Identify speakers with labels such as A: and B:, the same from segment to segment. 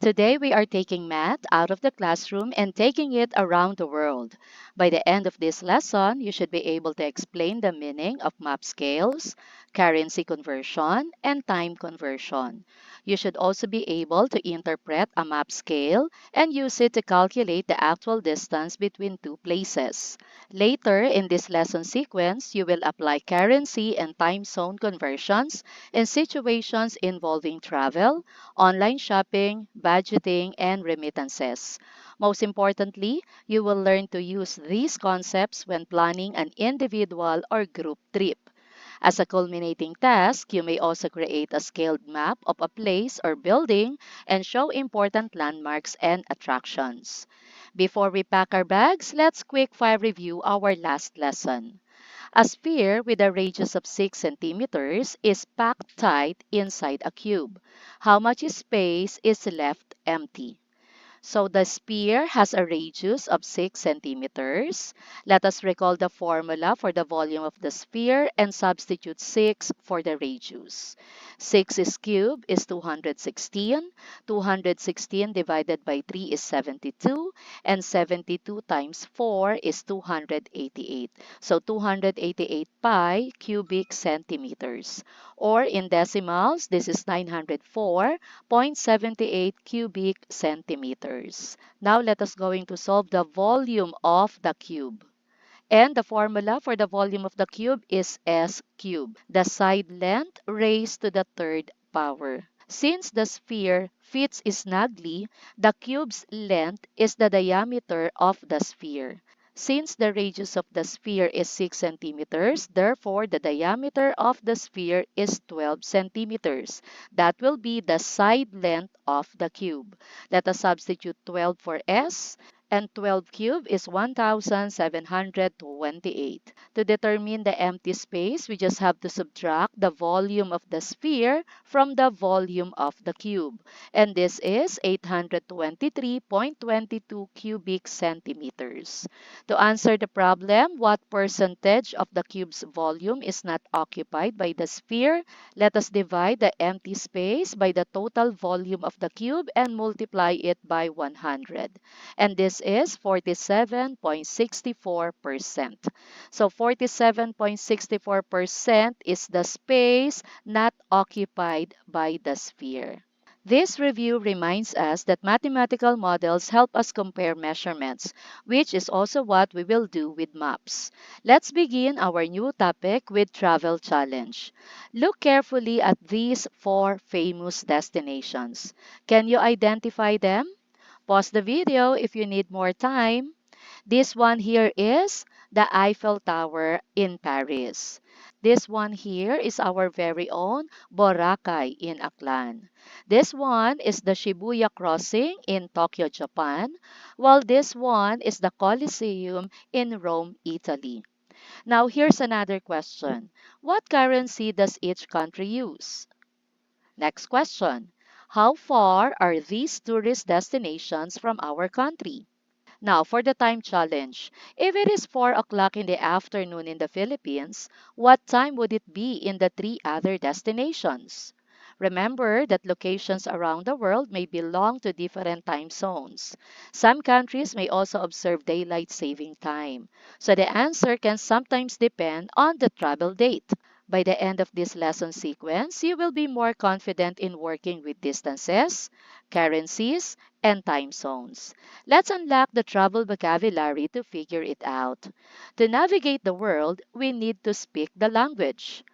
A: Today we are taking math out of the classroom and taking it around the world. By the end of this lesson, you should be able to explain the meaning of map scales, currency conversion, and time conversion. You should also be able to interpret a map scale and use it to calculate the actual distance between two places. Later in this lesson sequence, you will apply currency and time zone conversions in situations involving travel, online shopping, budgeting, and remittances. Most importantly, you will learn to use these concepts when planning an individual or group trip. As a culminating task, you may also create a scaled map of a place or building and show important landmarks and attractions. Before we pack our bags, let's quick fire review our last lesson. A sphere with a radius of 6 centimeters is packed tight inside a cube. How much space is left empty? So the sphere has a radius of 6 centimeters. Let us recall the formula for the volume of the sphere and substitute 6 for the radius. 6 is cube is 216. 216 divided by 3 is 72. And 72 times 4 is 288. So 288 pi cubic centimeters. Or in decimals, this is 904.78 cubic centimeters. Now let us going to solve the volume of the cube. And the formula for the volume of the cube is S cubed, the side length raised to the third power. Since the sphere fits snugly, the cube's length is the diameter of the sphere. Since the radius of the sphere is 6 centimeters, therefore the diameter of the sphere is 12 centimeters. That will be the side length of the cube. Let us substitute 12 for S, and 12 cubed is 1,728. To determine the empty space, we just have to subtract the volume of the sphere from the volume of the cube. And this is 823.22 cubic centimeters. To answer the problem, what percentage of the cube's volume is not occupied by the sphere? Let us divide the empty space by the total volume of the cube and multiply it by 100. And this is 47.64%. So 47.64% is the space not occupied by the sphere. This review reminds us that mathematical models help us compare measurements, which is also what we will do with maps. Let's begin our new topic with travel challenge. Look carefully at these four famous destinations. Can you identify them? Pause the video if you need more time. This one here is the Eiffel Tower in Paris. This one here is our very own Boracay in Aklan. This one is the Shibuya Crossing in Tokyo, Japan, while this one is the Colosseum in Rome, Italy. Now here's another question. What currency does each country use? Next question. How far are these tourist destinations from our country? Now, for the time challenge. If it is 4 o'clock in the afternoon in the Philippines, what time would it be in the three other destinations? Remember that locations around the world may belong to different time zones. Some countries may also observe daylight saving time. So the answer can sometimes depend on the travel date. By the end of this lesson sequence, you will be more confident in working with distances, currencies, and time zones. Let's unlock the travel vocabulary to figure it out. To navigate the world, we need to speak the language.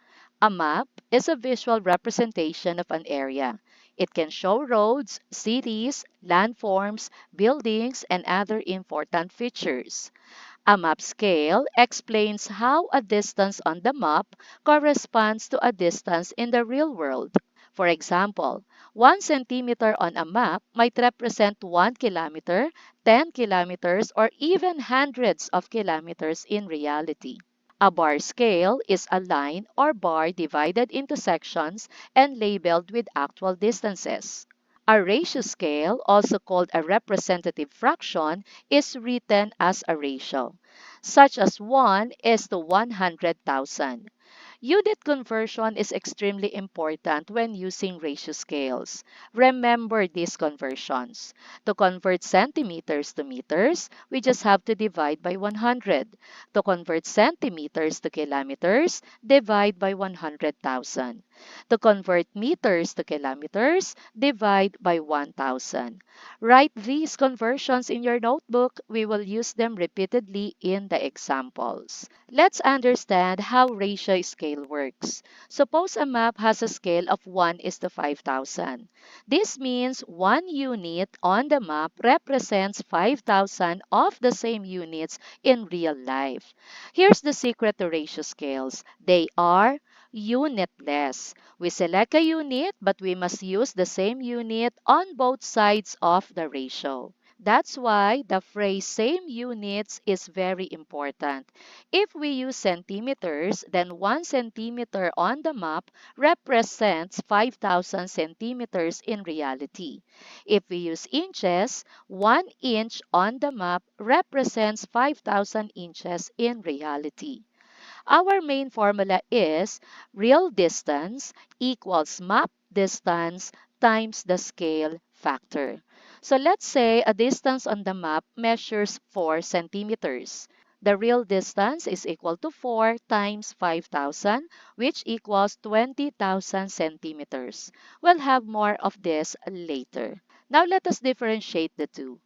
A: A map is a visual representation of an area. It can show roads, cities, landforms, buildings, and other important features. A map scale explains how a distance on the map corresponds to a distance in the real world. For example, 1 centimeter on a map might represent 1 kilometer, 10 kilometers, or even hundreds of kilometers in reality. A bar scale is a line or bar divided into sections and labeled with actual distances. A ratio scale, also called a representative fraction, is written as a ratio, such as 1 is to 100,000. Unit conversion is extremely important when using ratio scales. Remember these conversions. To convert centimeters to meters, we just have to divide by 100. To convert centimeters to kilometers, divide by 100,000. To convert meters to kilometers, divide by 1,000. Write these conversions in your notebook. We will use them repeatedly in the examples. Let's understand how ratio scale works. Suppose a map has a scale of 1 is to 5,000. This means one unit on the map represents 5,000 of the same units in real life. Here's the secret to ratio scales. They are unitless. We select a unit, but we must use the same unit on both sides of the ratio. That's why the phrase same units is very important. If we use centimeters, then 1 centimeter on the map represents 5,000 centimeters in reality. If we use inches, 1 inch on the map represents 5,000 inches in reality. Our main formula is real distance equals map distance times the scale factor. So let's say a distance on the map measures 4 centimeters. The real distance is equal to 4 times 5,000, which equals 20,000 centimeters. We'll have more of this later. Now let us differentiate the two.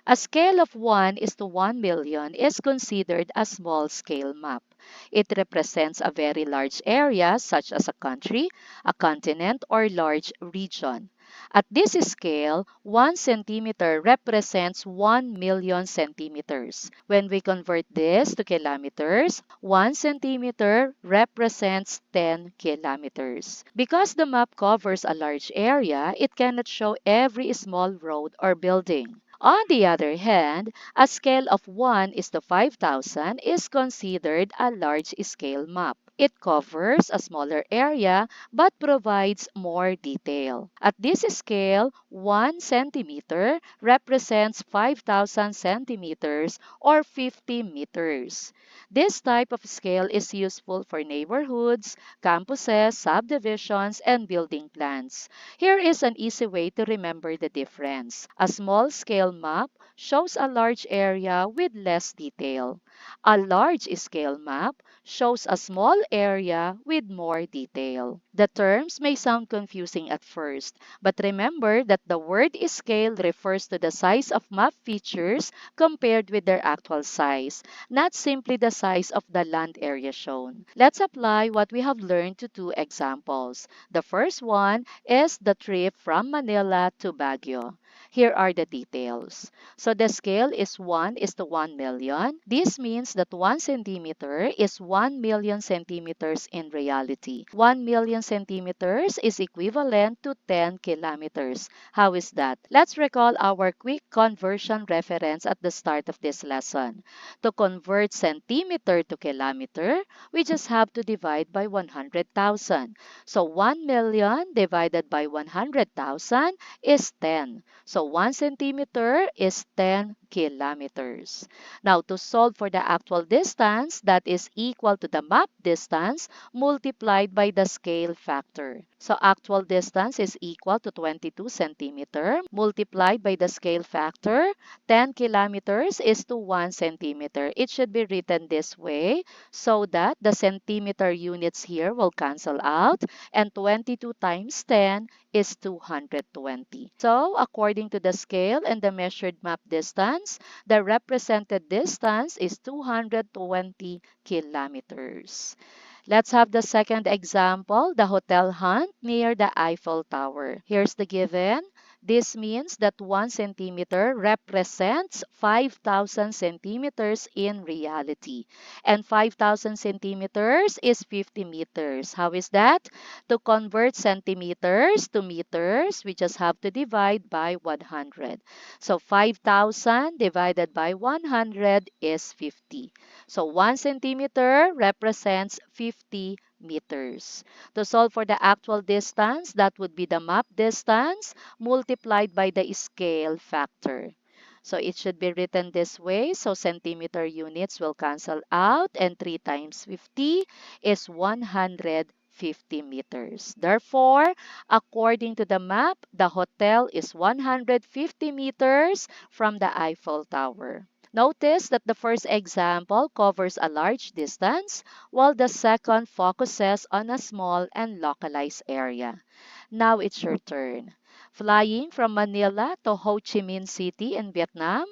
A: A scale of 1 is to 1 million is considered a small scale map. It represents a very large area such as a country, a continent, or large region. At this scale, 1 centimeter represents 1 million centimeters. When we convert this to kilometers, 1 centimeter represents 10 kilometers. Because the map covers a large area, it cannot show every small road or building. On the other hand, a scale of 1 is to 5,000 is considered a large-scale map. It covers a smaller area but provides more detail. At this scale, 1 centimeter represents 5,000 centimeters or 50 meters. This type of scale is useful for neighborhoods, campuses, subdivisions, and building plans. Here is an easy way to remember the difference. A small scale map shows a large area with less detail. A large scale map shows a small area with more detail. The terms may sound confusing at first, but remember that the word scale refers to the size of map features compared with their actual size, not simply the size of the land area shown. Let's apply what we have learned to two examples. The first one is the trip from Manila to Baguio. Here are the details. So the scale is 1 is to 1 million. This means that 1 centimeter is 1 million centimeters in reality. 1 million centimeters is equivalent to 10 kilometers. How is that? Let's recall our quick conversion reference at the start of this lesson. To convert centimeter to kilometer, we just have to divide by 100,000. So 1 million divided by 100,000 is 10. So 1 centimeter is 10 kilometers. Now, to solve for the actual distance, that is equal to the map distance multiplied by the scale factor. So actual distance is equal to 22 centimeter multiplied by the scale factor. 10 kilometers is to 1 centimeter. It should be written this way so that the centimeter units here will cancel out, and 22 times 10 is 220. So, according to the scale and the measured map distance, the represented distance is 220 kilometers. Let's have the second example, the hotel hunt near the Eiffel Tower. Here's the given. This means that 1 centimeter represents 5,000 centimeters in reality. And 5,000 centimeters is 50 meters. How is that? To convert centimeters to meters, we just have to divide by 100. So 5,000 divided by 100 is 50. So 1 centimeter represents 50 meters. To solve for the actual distance, that would be the map distance multiplied by the scale factor. So it should be written this way. So centimeter units will cancel out, and 3 times 50 is 150 meters. Therefore, according to the map, the hotel is 150 meters from the Eiffel Tower. Notice that the first example covers a large distance, while the second focuses on a small and localized area. Now it's your turn. Flying from Manila to Ho Chi Minh City in Vietnam,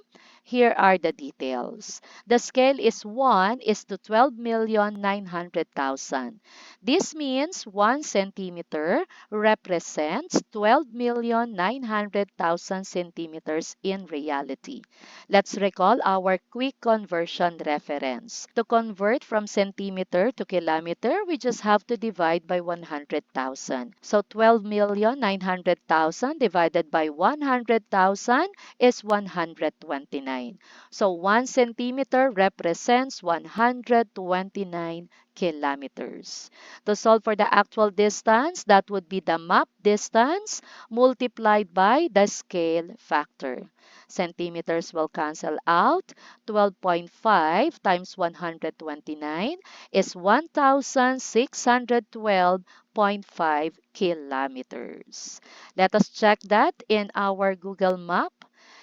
A: here are the details. The scale is 1 is to 12,900,000. This means 1 centimeter represents 12,900,000 centimeters in reality. Let's recall our quick conversion reference. To convert from centimeter to kilometer, we just have to divide by 100,000. So 12,900,000 divided by 100,000 is 129. So 1 centimeter represents 129 kilometers. To solve for the actual distance, that would be the map distance multiplied by the scale factor. Centimeters will cancel out. 12.5 times 129 is 1,612.5 kilometers. Let us check that in our Google map.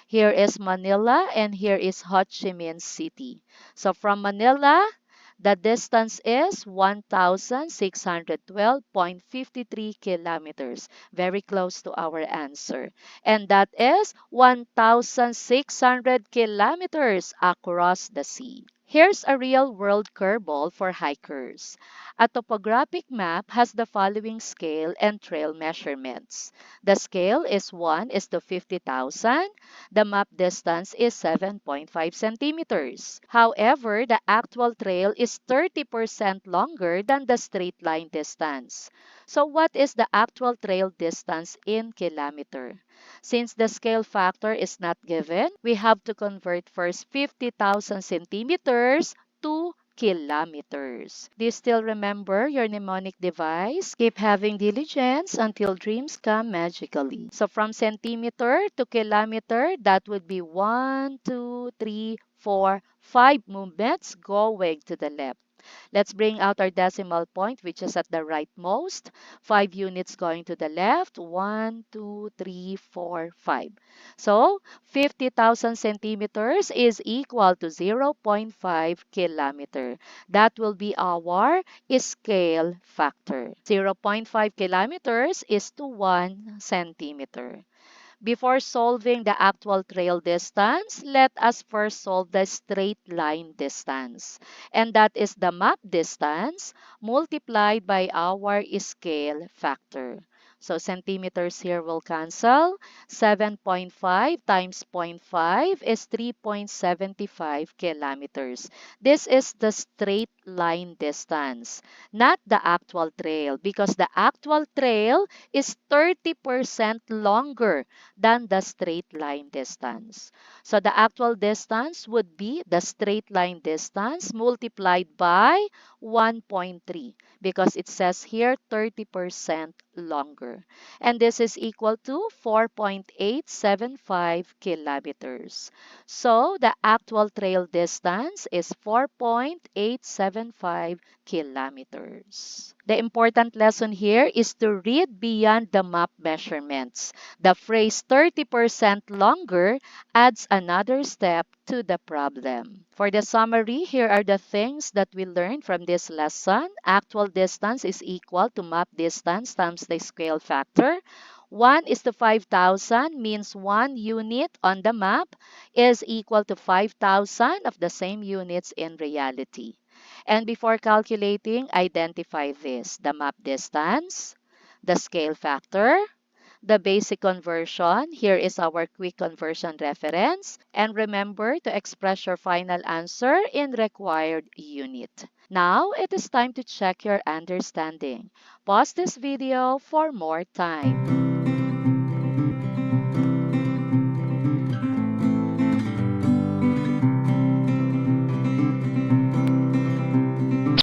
A: Here is Manila and here is Ho Chi Minh City. So from Manila, the distance is 1,612.53 kilometers. Very close to our answer. And that is 1,600 kilometers across the sea. Here's a real-world curveball for hikers. A topographic map has the following scale and trail measurements. The scale is 1 is to 50,000. The map distance is 7.5 centimeters. However, the actual trail is 30% longer than the straight line distance. So what is the actual trail distance in kilometer? Since the scale factor is not given, we have to convert first 50,000 centimeters to kilometers. Do you still remember your mnemonic device? Keep having diligence until dreams come magically. So from centimeter to kilometer, that would be 1, 2, 3, 4, 5 movements going to the left. Let's bring out our decimal point, which is at the rightmost. 5 units going to the left. 1, 2, 3, 4, 5. So, 50,000 centimeters is equal to 0.5 kilometer. That will be our scale factor. 0.5 kilometers is to 1 centimeter. Before solving the actual trail distance, let us first solve the straight line distance. And that is the map distance multiplied by our scale factor. So centimeters here will cancel. 7.5 times 0.5 is 3.75 kilometers. This is the straight line distance, not the actual trail, because the actual trail is 30% longer than the straight line distance. So the actual distance would be the straight line distance multiplied by 1.3 because it says here 30% longer. And this is equal to 4.875 kilometers. So the actual trail distance is 4.875 kilometers. The important lesson here is to read beyond the map measurements. The phrase 30% longer adds another step to the problem. For the summary, here are the things that we learned from this lesson. Actual distance is equal to map distance times the scale factor. 1 is to 5,000 means 1 unit on the map is equal to 5,000 of the same units in reality. And before calculating, identify this: the map distance, the scale factor, the basic conversion. Here is our quick conversion reference. And remember to express your final answer in required unit. Now, it is time to check your understanding. Pause this video for more time.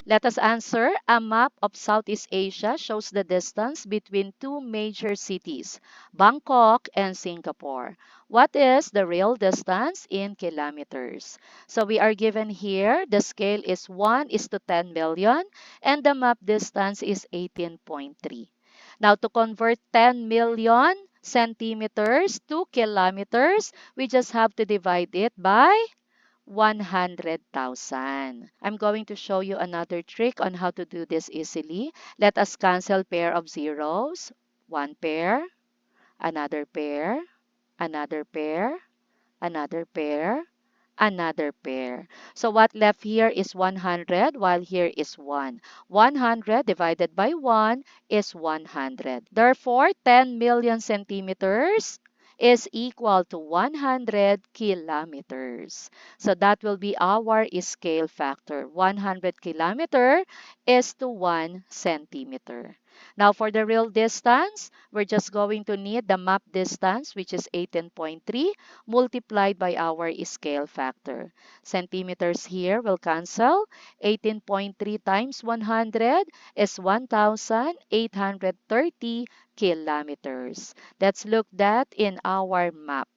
A: Let us answer. A map of Southeast Asia shows the distance between two major cities, Bangkok and Singapore. What is the real distance in kilometers? So we are given here, the scale is 1 is to 10 million and the map distance is 18.3. Now to convert 10 million centimeters to kilometers, we just have to divide it by 100,000. I'm going to show you another trick on how to do this easily. Let us cancel pair of zeros. One pair, another pair, another pair, another pair, another pair. So what left here is 100 while here is 1. 100 divided by 1 is 100. Therefore, 10 million centimeters is equal to 100 kilometers. So that will be our scale factor. 100 kilometer is to 1 centimeter. Now for the real distance, we're just going to need the map distance, which is 18.3 multiplied by our scale factor. Centimeters here will cancel. 18.3 times 100 is 1,830 kilometers. Let's look that in our map.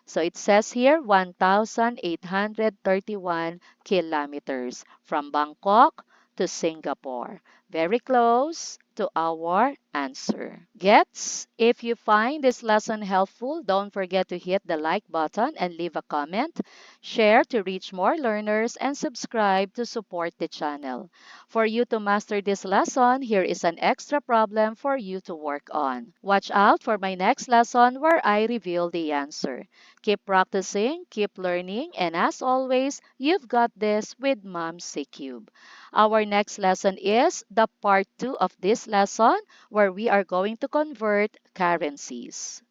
A: So it says here 1,831 kilometers from Bangkok to Singapore. Very close to our answer. Gets? If you find this lesson helpful, don't forget to hit the like button and leave a comment, share to reach more learners, and subscribe to support the channel. For you to master this lesson, here is an extra problem for you to work on. Watch out for my next lesson where I reveal the answer. Keep practicing, keep learning, and as always, you've got this with Mom C Cube. Our next lesson is the part 2 of this lesson where we are going to convert currencies.